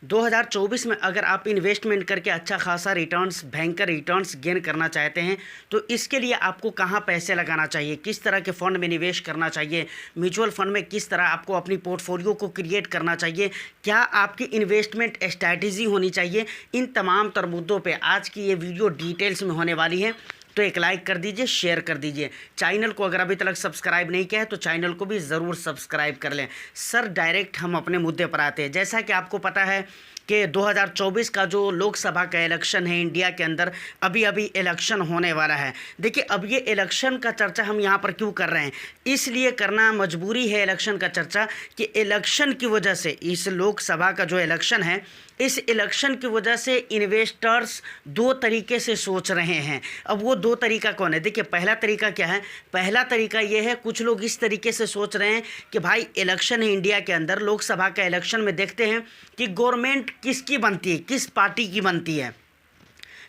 2024 में अगर आप इन्वेस्टमेंट करके अच्छा खासा रिटर्न्स, भयंकर रिटर्न्स गेन करना चाहते हैं तो इसके लिए आपको कहाँ पैसे लगाना चाहिए, किस तरह के फ़ंड में निवेश करना चाहिए, म्यूचुअल फ़ंड में किस तरह आपको अपनी पोर्टफोलियो को क्रिएट करना चाहिए, क्या आपकी इन्वेस्टमेंट स्ट्रैटेजी होनी चाहिए, इन तमाम तर मुद्दों पर आज की ये वीडियो डिटेल्स में होने वाली है। तो एक लाइक कर दीजिए, शेयर कर दीजिए। चैनल को अगर अभी तक सब्सक्राइब नहीं किया है तो चैनल को भी ज़रूर सब्सक्राइब कर लें। सर डायरेक्ट हम अपने मुद्दे पर आते हैं। जैसा कि आपको पता है कि 2024 का जो लोकसभा का इलेक्शन है इंडिया के अंदर, अभी अभी इलेक्शन होने वाला है। देखिए, अब ये इलेक्शन का चर्चा हम यहाँ पर क्यों कर रहे हैं, इसलिए करना मजबूरी है इलेक्शन का चर्चा कि इलेक्शन की वजह से, इस लोकसभा का जो इलेक्शन है, इस इलेक्शन की वजह से इन्वेस्टर्स दो तरीके से सोच रहे हैं। अब वो दो तरीका कौन है? देखिए, पहला तरीका क्या है? पहला तरीका ये है, कुछ लोग इस तरीके से सोच रहे हैं कि भाई इलेक्शन है इंडिया के अंदर, लोकसभा का इलेक्शन में देखते हैं कि गवर्नमेंट किसकी बनती है, किस पार्टी की बनती है।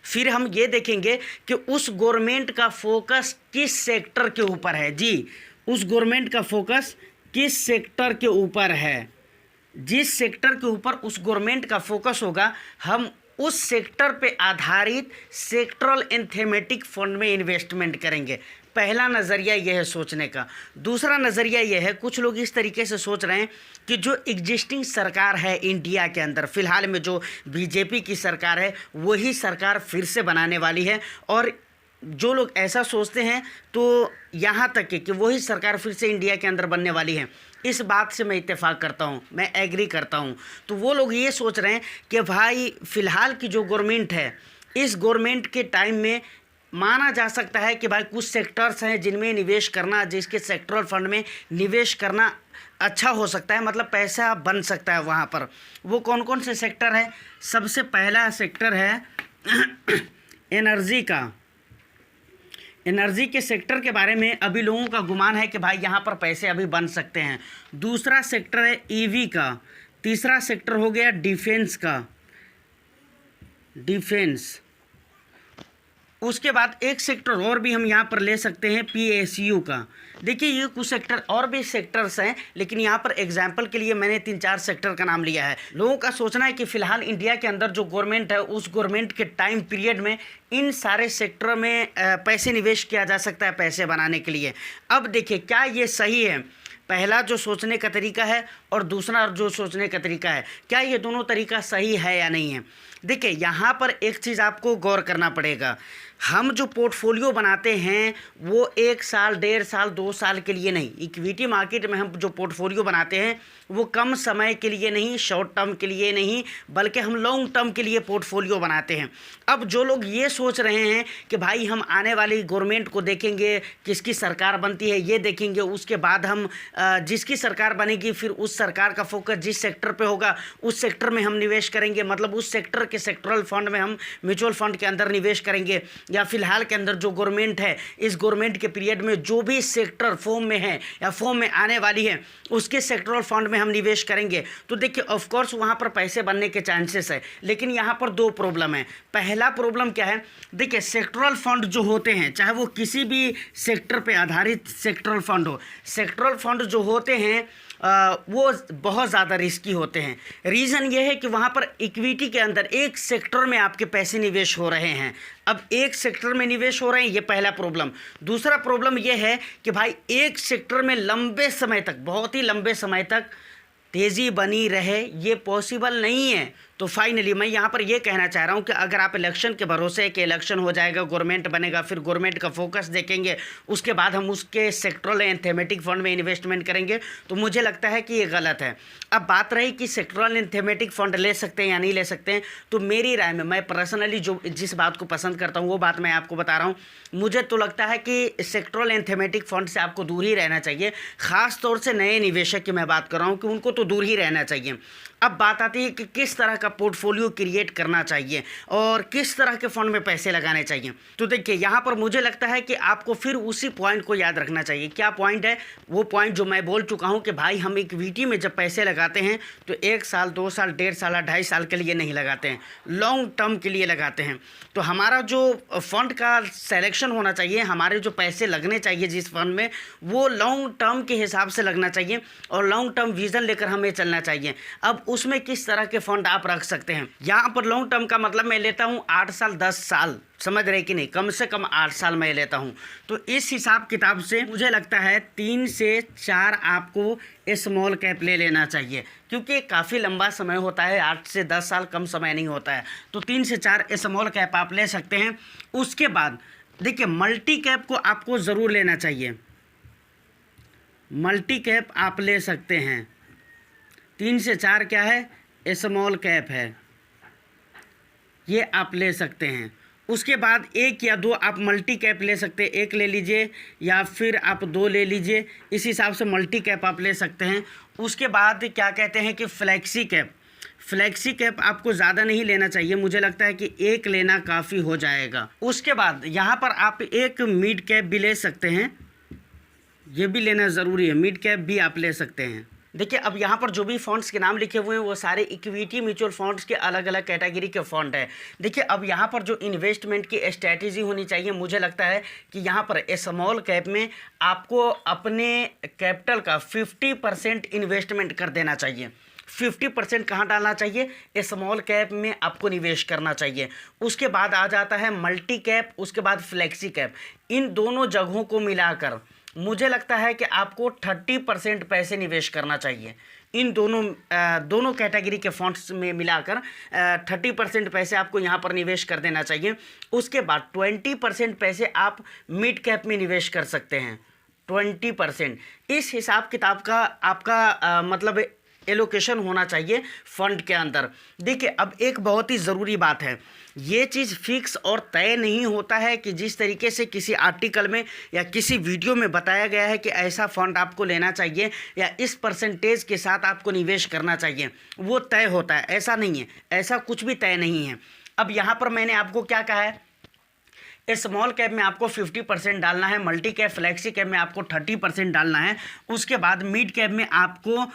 फिर हम ये देखेंगे कि उस गवर्नमेंट का फोकस किस सेक्टर के ऊपर है। जी, उस गवर्नमेंट का फोकस किस सेक्टर के ऊपर है। जिस सेक्टर के ऊपर उस गवर्नमेंट का फोकस होगा, हम उस सेक्टर पे आधारित सेक्टरल एंड थीमेटिक फंड में इन्वेस्टमेंट करेंगे। पहला नज़रिया यह है सोचने का। दूसरा नज़रिया यह है, कुछ लोग इस तरीके से सोच रहे हैं कि जो एग्जिस्टिंग सरकार है इंडिया के अंदर, फ़िलहाल में जो बीजेपी की सरकार है, वही सरकार फिर से बनाने वाली है। और जो लोग ऐसा सोचते हैं तो यहाँ तक कि वही सरकार फिर से इंडिया के अंदर बनने वाली है, इस बात से मैं इत्तेफाक करता हूँ, मैं एग्री करता हूँ। तो वो लोग ये सोच रहे हैं कि भाई फ़िलहाल की जो गवर्नमेंट है, इस गवर्नमेंट के टाइम में माना जा सकता है कि भाई कुछ सेक्टर्स हैं जिनमें निवेश करना, जिसके सेक्टरल फंड में निवेश करना अच्छा हो सकता है, मतलब पैसा बन सकता है वहाँ पर। वो कौन कौन से सेक्टर है? सबसे पहला सेक्टर है एनर्जी का। एनर्जी के सेक्टर के बारे में अभी लोगों का गुमान है कि भाई यहाँ पर पैसे अभी बन सकते हैं। दूसरा सेक्टर है ईवी का। तीसरा सेक्टर हो गया डिफेंस का, डिफेंस। उसके बाद एक सेक्टर और भी हम यहाँ पर ले सकते हैं पीएसयू का। देखिए, ये कुछ सेक्टर और भी सेक्टर्स हैं, लेकिन यहाँ पर एग्जाम्पल के लिए मैंने 3-4 सेक्टर का नाम लिया है। लोगों का सोचना है कि फ़िलहाल इंडिया के अंदर जो गवर्नमेंट है, उस गवर्नमेंट के टाइम पीरियड में इन सारे सेक्टर में पैसे निवेश किया जा सकता है पैसे बनाने के लिए। अब देखिए, क्या ये सही है? पहला जो सोचने का तरीका है और दूसरा जो सोचने का तरीका है, क्या ये दोनों तरीका सही है या नहीं है? देखिए, यहाँ पर एक चीज़ आपको गौर करना पड़ेगा। हम जो पोर्टफोलियो बनाते हैं वो 1 साल, 1.5 साल, 2 साल के लिए नहीं। इक्विटी मार्केट में हम जो पोर्टफोलियो बनाते हैं वो कम समय के लिए नहीं, शॉर्ट टर्म के लिए नहीं, बल्कि हम लॉन्ग टर्म के लिए पोर्टफोलियो बनाते हैं। अब जो लोग ये सोच रहे हैं कि भाई हम आने वाली गवर्नमेंट को देखेंगे, किसकी सरकार बनती है ये देखेंगे, उसके बाद हम जिसकी सरकार बनेगी फिर उस सरकार का फोकस जिस सेक्टर पे होगा उस सेक्टर में हम निवेश करेंगे, मतलब उस सेक्टर के सेक्टरल फंड में हम म्यूचुअल फंड के अंदर निवेश करेंगे। या फिलहाल के अंदर जो गवर्नमेंट है, इस गवर्नमेंट के पीरियड में जो भी सेक्टर फॉर्म में है या फॉर्म में आने वाली है, उसके सेक्टरल फंड में हम निवेश करेंगे। तो देखिए, ऑफ कोर्स वहाँ पर पैसे बनने के चांसेस है, लेकिन यहाँ पर 2 प्रॉब्लम है। पहला प्रॉब्लम क्या है? देखिए, सेक्टरल फंड जो होते हैं, चाहे वो किसी भी सेक्टर पे आधारित सेक्टरल फंड हो, सेक्टरल फंड जो होते हैं वो बहुत ज़्यादा रिस्की होते हैं। रीज़न ये है कि वहाँ पर इक्विटी के अंदर एक सेक्टर में आपके पैसे निवेश हो रहे हैं। अब एक सेक्टर में निवेश हो रहे हैं, ये पहला प्रॉब्लम। दूसरा प्रॉब्लम ये है कि भाई एक सेक्टर में लंबे समय तक, बहुत ही लंबे समय तक तेज़ी बनी रहे, ये पॉसिबल नहीं है। तो फाइनली मैं यहाँ पर ये कहना चाह रहा हूँ कि अगर आप इलेक्शन के भरोसे कि इलेक्शन हो जाएगा, गवर्नमेंट बनेगा, फिर गवर्नमेंट का फोकस देखेंगे, उसके बाद हम उसके सेक्टरल एंड थीमेटिक फंड में इन्वेस्टमेंट करेंगे, तो मुझे लगता है कि ये गलत है। अब बात रही कि सेक्टरल एंड थीमेटिक फंड ले सकते हैं या नहीं ले सकते हैं, तो मेरी राय में, मैं पर्सनली जिस बात को पसंद करता हूँ वो बात मैं आपको बता रहा हूँ। मुझे तो लगता है कि सेक्टरल एंड थीमेटिक फंड से आपको दूर ही रहना चाहिए। ख़ास तौर से नए निवेशक की मैं बात कर रहा हूँ कि उनको तो दूर ही रहना चाहिए। अब बात आती है कि किस तरह का पोर्टफोलियो क्रिएट करना चाहिए और किस तरह के फंड में पैसे लगाने चाहिए। तो देखिए, यहाँ पर मुझे लगता है कि आपको फिर उसी पॉइंट को याद रखना चाहिए। क्या पॉइंट है? वो पॉइंट जो मैं बोल चुका हूँ कि भाई हम इक्विटी में जब पैसे लगाते हैं तो 1 साल, 2 साल, 1.5 साल, 2.5 साल के लिए नहीं लगाते हैं, लॉन्ग टर्म के लिए लगाते हैं। तो हमारा जो फंड का सेलेक्शन होना चाहिए, हमारे जो पैसे लगने चाहिए जिस फंड में, वो लॉन्ग टर्म के हिसाब से लगना चाहिए और लॉन्ग टर्म विज़न लेकर हमें चलना चाहिए। अब उसमें किस तरह के फंड आप रख सकते हैं। यहाँ पर लॉन्ग टर्म का मतलब मैं लेता हूँ 8 साल 10 साल, समझ रहे कि नहीं, कम से कम 8 साल मैं लेता हूँ। तो इस हिसाब किताब से मुझे लगता है 3 से 4 आपको स्मॉल कैप ले लेना चाहिए, क्योंकि काफ़ी लंबा समय होता है, 8 से 10 साल कम समय नहीं होता है। तो 3 से 4 स्मॉल कैप आप ले सकते हैं। उसके बाद देखिए मल्टी कैप को आपको ज़रूर लेना चाहिए, मल्टी कैप आप ले सकते हैं। 3 से 4 क्या है, स्मॉल कैप है, ये आप ले सकते हैं। उसके बाद 1 या 2 आप मल्टी कैप ले सकते हैं, 1 ले लीजिए या फिर आप 2 ले लीजिए, इस हिसाब से मल्टी कैप आप ले सकते हैं। उसके बाद क्या कहते हैं कि फ्लैक्सी कैप, फ्लैक्सी कैप आपको ज़्यादा नहीं लेना चाहिए, मुझे लगता है कि 1 लेना काफ़ी हो जाएगा। उसके बाद यहाँ पर आप 1 मिड कैप भी ले सकते हैं, ये भी लेना ज़रूरी है, मिड कैप भी आप ले सकते हैं। देखिए अब यहाँ पर जो भी फंड्स के नाम लिखे हुए हैं वो सारे इक्विटी म्यूचुअल फंड्स के अलग अलग कैटेगरी के फंड है। देखिए अब यहाँ पर जो इन्वेस्टमेंट की स्ट्रैटेजी होनी चाहिए, मुझे लगता है कि यहाँ पर स्मॉल कैप में आपको अपने कैपिटल का 50% इन्वेस्टमेंट कर देना चाहिए। 50% कहाँ डालना चाहिए, स्मॉल कैप में आपको निवेश करना चाहिए। उसके बाद आ जाता है मल्टी कैप, उसके बाद फ्लेक्सी कैप। इन दोनों जगहों को मिलाकर मुझे लगता है कि आपको 30% पैसे निवेश करना चाहिए। इन दोनों कैटेगरी के फंड्स में मिलाकर 30% पैसे आपको यहाँ पर निवेश कर देना चाहिए। उसके बाद 20% पैसे आप मिड कैप में निवेश कर सकते हैं, 20%। इस हिसाब किताब का आपका मतलब एलोकेशन होना चाहिए फंड के अंदर। देखिए अब एक बहुत ही ज़रूरी बात है, ये चीज़ फिक्स और तय नहीं होता है कि जिस तरीके से किसी आर्टिकल में या किसी वीडियो में बताया गया है कि ऐसा फंड आपको लेना चाहिए या इस परसेंटेज के साथ आपको निवेश करना चाहिए, वो तय होता है। ऐसा नहीं है, ऐसा कुछ भी तय नहीं है। अब यहाँ पर मैंने आपको क्या कहा है, स्मॉल कैप में आपको 50% डालना है, मल्टी कैप फ्लैक्सी कैप में आपको 30% डालना है, उसके बाद मिड कैप में आपको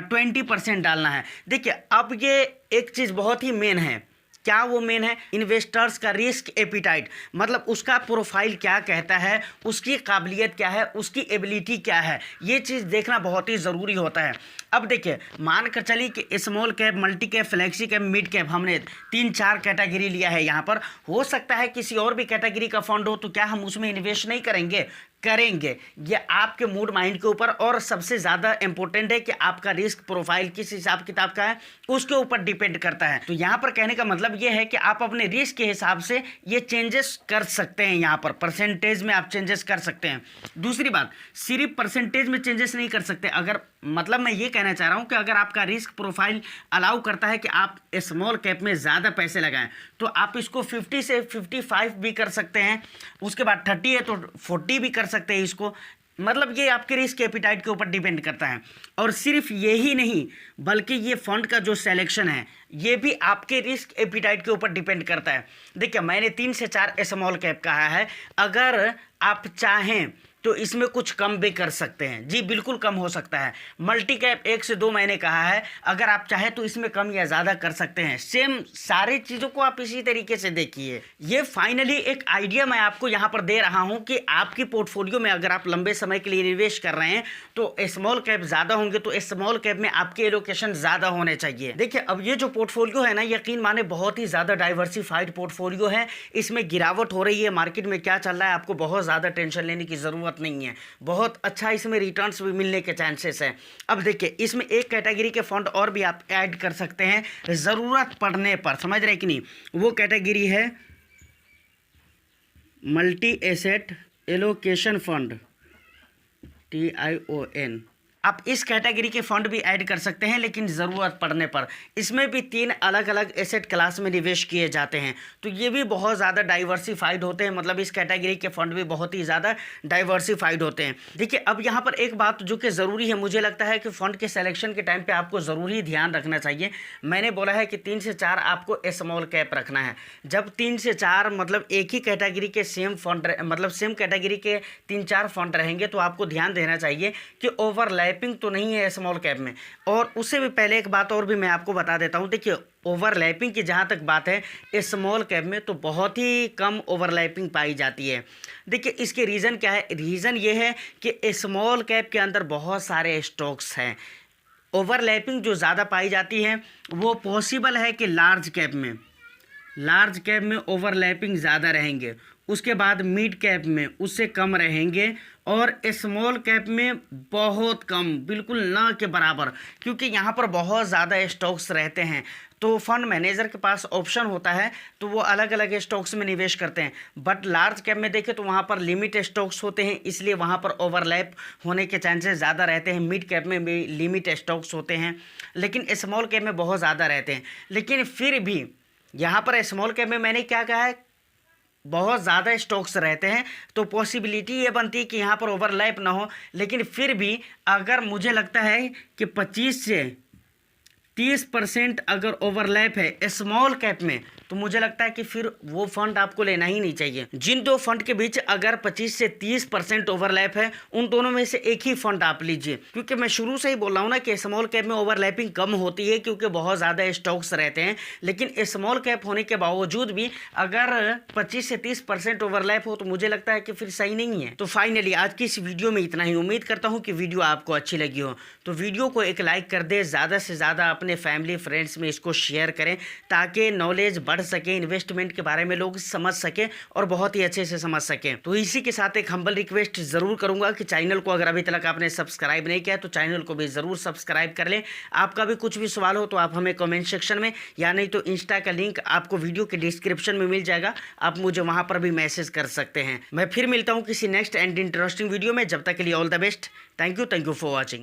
20% डालना है। देखिए अब ये एक चीज़ बहुत ही मेन है, क्या वो मेन है, इन्वेस्टर्स का रिस्क एपिटाइट, मतलब उसका प्रोफाइल क्या कहता है, उसकी काबिलियत क्या है, उसकी एबिलिटी क्या है, ये चीज़ देखना बहुत ही ज़रूरी होता है। अब देखिए मान कर चलिए कि small cap, multi cap, flexi cap, mid cap हमने 3-4 कैटेगरी लिया है। यहाँ पर हो सकता है किसी और भी कैटेगरी का फंड हो, तो क्या हम उसमें इन्वेस्ट नहीं करेंगे, करेंगे। ये आपके मूड माइंड के ऊपर, और सबसे ज़्यादा इंपॉर्टेंट है कि आपका रिस्क प्रोफाइल किस हिसाब किताब का है उसके ऊपर डिपेंड करता है। तो यहाँ पर कहने का मतलब ये है कि आप अपने रिस्क के हिसाब से ये चेंजेस कर सकते हैं, यहाँ पर परसेंटेज में आप चेंजेस कर सकते हैं। दूसरी बात, सिर्फ परसेंटेज में चेंजेस नहीं कर सकते, अगर मतलब मैं ये कहना चाह रहा हूँ कि अगर आपका रिस्क प्रोफाइल अलाउ करता है कि आप स्मॉल कैप में ज़्यादा पैसे लगाएं, तो आप इसको 50 से 55 भी कर सकते हैं, उसके बाद 30 है तो 40 भी कर सकते हैं इसको। मतलब ये आपके रिस्क एपिटाइट के ऊपर डिपेंड करता है। और सिर्फ यही नहीं, बल्कि ये फंड का जो सिलेक्शन है ये भी आपके रिस्क एपिटाइट के ऊपर डिपेंड करता है। देखिए मैंने 3 से 4 स्मॉल कैप कहा है, अगर आप चाहें तो इसमें कुछ कम भी कर सकते हैं, जी बिल्कुल कम हो सकता है। मल्टी कैप 1 से 2 मैंने कहा है, अगर आप चाहें तो इसमें कम या ज़्यादा कर सकते हैं। सेम सारी चीज़ों को आप इसी तरीके से देखिए। ये फाइनली एक आइडिया मैं आपको यहाँ पर दे रहा हूँ कि आपकी पोर्टफोलियो में अगर आप लंबे समय के लिए निवेश कर रहे हैं तो स्मॉल कैप ज़्यादा होंगे, तो स्मॉल कैप में आपके एलोकेशन ज़्यादा होने चाहिए। देखिए अब ये जो पोर्टफोलियो है ना, यकीन माने बहुत ही ज़्यादा डाइवर्सिफाइड पोर्टफोलियो है। इसमें गिरावट हो रही है, मार्केट में क्या चल रहा है आपको बहुत ज़्यादा टेंशन लेने की ज़रूरत नहीं है, बहुत अच्छा इसमें रिटर्न्स भी मिलने के चांसेस हैं। अब देखिए इसमें एक कैटेगरी के फंड और भी आप ऐड कर सकते हैं ज़रूरत पड़ने पर, समझ रहे कि नहीं। वो कैटेगरी है multi asset allocation fund, TION। आप इस कैटेगरी के फंड भी ऐड कर सकते हैं, लेकिन ज़रूरत पड़ने पर। इसमें भी 3 अलग अलग एसेट क्लास में निवेश किए जाते हैं, तो ये भी बहुत ज़्यादा डाइवर्सिफाइड होते हैं, मतलब इस कैटेगरी के फंड भी बहुत ही ज़्यादा डाइवर्सिफाइड होते हैं। देखिए अब यहाँ पर एक बात जो कि ज़रूरी है, मुझे लगता है कि फ़ंड के सिलेक्शन के टाइम पर आपको ज़रूरी ध्यान रखना चाहिए। मैंने बोला है कि 3 से 4 आपको स्मॉल कैप रखना है। जब 3 से 4 मतलब एक ही कैटेगरी के सेम फंड, मतलब सेम कैटेगरी के 3-4 फंड रहेंगे, तो आपको ध्यान देना चाहिए कि ओवरलैपिंग तो नहीं है स्मॉल कैप में। और उससे भी पहले एक बात और भी मैं आपको बता देता हूं। देखिए ओवरलैपिंग की जहां तक बात है, स्मॉल कैप में तो बहुत ही कम ओवरलैपिंग पाई जाती है। देखिए इसके रीज़न क्या है, रीज़न ये है कि स्मॉल कैप के अंदर बहुत सारे स्टॉक्स हैं, ओवरलैपिंग जो ज़्यादा पाई जाती है वो पॉसिबल है कि लार्ज कैप में ओवरलैपिंग ज़्यादा रहेंगे, उसके बाद मिड कैप में उससे कम रहेंगे, और स्मॉल कैप में बहुत कम, बिल्कुल ना के बराबर, क्योंकि यहाँ पर बहुत ज़्यादा स्टॉक्स रहते हैं। तो फंड मैनेजर के पास ऑप्शन होता है तो वो अलग अलग स्टॉक्स में निवेश करते हैं, बट लार्ज कैप में देखें तो वहाँ पर लिमिट स्टॉक्स होते हैं, इसलिए वहाँ पर ओवरलैप होने के चांसेस ज़्यादा रहते हैं। मिड कैप में भी लिमिट स्टॉक्स होते हैं, लेकिन स्मॉल कैप में बहुत ज़्यादा रहते हैं। लेकिन फिर भी यहाँ पर स्मॉल कैप में मैंने क्या कहा है, बहुत ज़्यादा स्टॉक्स रहते हैं, तो पॉसिबिलिटी ये बनती है कि यहाँ पर ओवरलैप ना हो। लेकिन फिर भी अगर मुझे लगता है कि 25 से 30% अगर ओवरलैप है स्मॉल कैप में, तो मुझे लगता है कि फिर वो फंड आपको लेना ही नहीं चाहिए। जिन दो फंड के बीच अगर 25 से 30% ओवरलैप है, उन दोनों में से एक ही फंड आप लीजिए, क्योंकि मैं शुरू से ही बोल रहा हूँ ना कि स्मॉल कैप में ओवरलैपिंग कम होती है क्योंकि बहुत ज़्यादा स्टॉक्स रहते हैं। लेकिन स्मॉल कैप होने के बावजूद भी अगर 25 से 30% ओवरलैप हो तो मुझे लगता है कि फिर सही नहीं है। तो फाइनली आज की इस वीडियो में इतना ही। उम्मीद करता हूँ कि वीडियो आपको अच्छी लगी हो, तो वीडियो को एक लाइक कर दे, ज़्यादा से ज़्यादा अपने फैमिली फ्रेंड्स में इसको शेयर करें ताकि नॉलेज बढ़ सके, इन्वेस्टमेंट के बारे में लोग समझ सके और बहुत ही अच्छे से समझ सकें। तो इसी के साथ एक हम्बल रिक्वेस्ट ज़रूर करूंगा कि चैनल को अगर अभी तक आपने सब्सक्राइब नहीं किया तो चैनल को भी ज़रूर सब्सक्राइब कर लें। आपका भी कुछ भी सवाल हो तो आप हमें कमेंट सेक्शन में या नहीं तो इंस्टा का लिंक आपको वीडियो के डिस्क्रिप्शन में मिल जाएगा, आप मुझे वहाँ पर भी मैसेज कर सकते हैं। मैं फिर मिलता हूँ किसी नेक्स्ट एंड इंटरेस्टिंग वीडियो में। जब तक के लिए all the best. Thank you for watching.